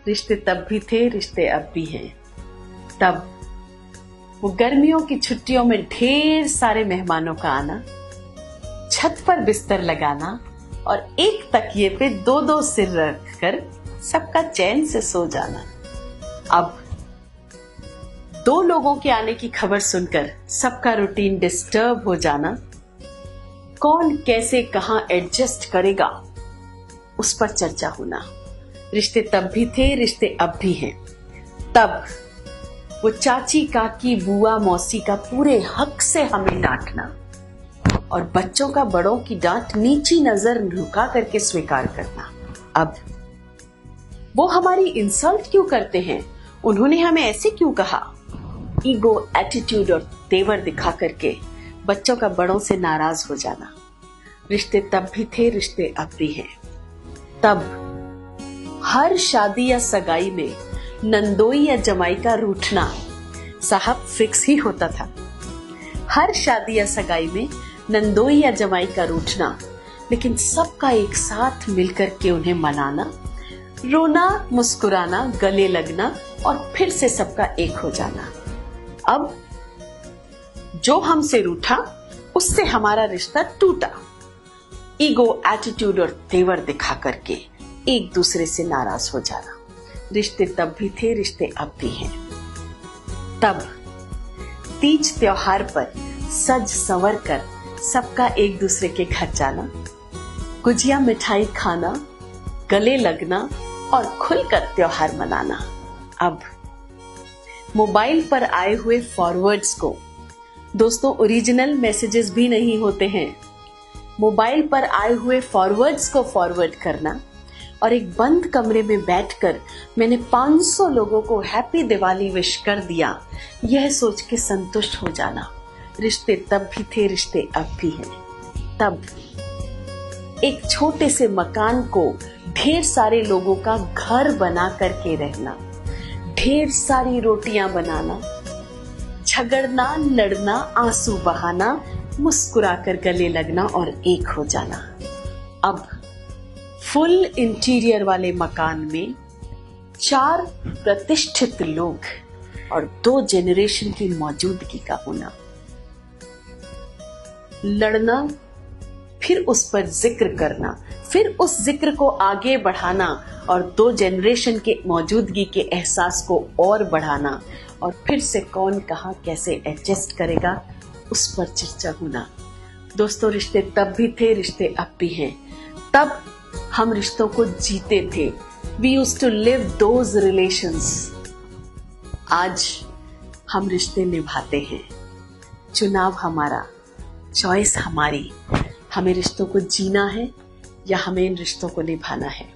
रिश्ते तब भी थे, रिश्ते अब भी हैं। तब वो गर्मियों की छुट्टियों में ढेर सारे मेहमानों का आना, छत पर बिस्तर लगाना और एक तकिए पे दो दो सिर रखकर सबका चैन से सो जाना। अब दो लोगों के आने की खबर सुनकर सबका रूटीन डिस्टर्ब हो जाना, कौन कैसे कहां एडजस्ट करेगा उस पर चर्चा होना। रिश्ते तब भी थे, रिश्ते अब भी हैं। तब वो चाची काकी बुआ मौसी का पूरे हक से हमें डांटना और बच्चों का बड़ों की डांट नीची नजर झुका करके स्वीकार करना। अब वो हमारी इंसल्ट क्यों करते हैं, उन्होंने हमें ऐसे क्यों कहा, ईगो एटीट्यूड और तेवर दिखा करके बच्चों का बड़ों से नाराज हो जाना। रिश्ते तब भी थे, रिश्ते अब भी हैं। तब हर शादी या सगाई में नंदोई या जमाई का रूठना साहब फिक्स ही होता था। हर शादी या सगाई में नंदोई या जमाई का रूठना, लेकिन सबका एक साथ मिलकर के उन्हें मनाना, रोना मुस्कुराना, गले लगना और फिर से सबका एक हो जाना। अब जो हमसे रूठा उससे हमारा रिश्ता टूटा, ईगो एटीट्यूड और तेवर दिखा करके एक दूसरे से नाराज हो जाना। रिश्ते तब भी थे, रिश्ते अब भी हैं। तब तीज त्योहार पर सज संवर कर सबका एक दूसरे के घर जाना, गुजिया मिठाई खाना, गले लगना और खुलकर त्योहार मनाना। अब मोबाइल पर आए हुए फॉरवर्ड्स को, दोस्तों ओरिजिनल मैसेजेस भी नहीं होते हैं, मोबाइल पर आए हुए फॉरवर्ड्स को फॉरवर्ड करना और एक बंद कमरे में बैठकर मैंने 500 लोगों को हैप्पी दिवाली विश कर दिया, यह सोच के संतुष्ट हो जाना। रिश्ते तब भी थे, रिश्ते अब भी हैं। तब एक छोटे से मकान को ढेर सारे लोगों का घर बना करके रहना, ढेर सारी रोटियां बनाना, झगड़ना लड़ना, आंसू बहाना, मुस्कुराकर गले लगना और एक हो जाना। अब फुल इंटीरियर वाले मकान में 4 प्रतिष्ठित लोग और 2 जेनरेशन की मौजूदगी का होना, लड़ना, फिर उस पर जिक्र करना, फिर उस जिक्र को आगे बढ़ाना और 2 जेनरेशन के मौजूदगी के एहसास को और बढ़ाना और फिर से कौन कहां कैसे एडजस्ट करेगा उस पर चर्चा होना। दोस्तों रिश्ते तब भी थे, रिश्ते अब भी हैं। तब हम रिश्तों को जीते थे, we used to live those relations। आज हम रिश्ते निभाते हैं। चुनाव हमारा, चॉइस हमारी, हमें रिश्तों को जीना है या हमें इन रिश्तों को निभाना है।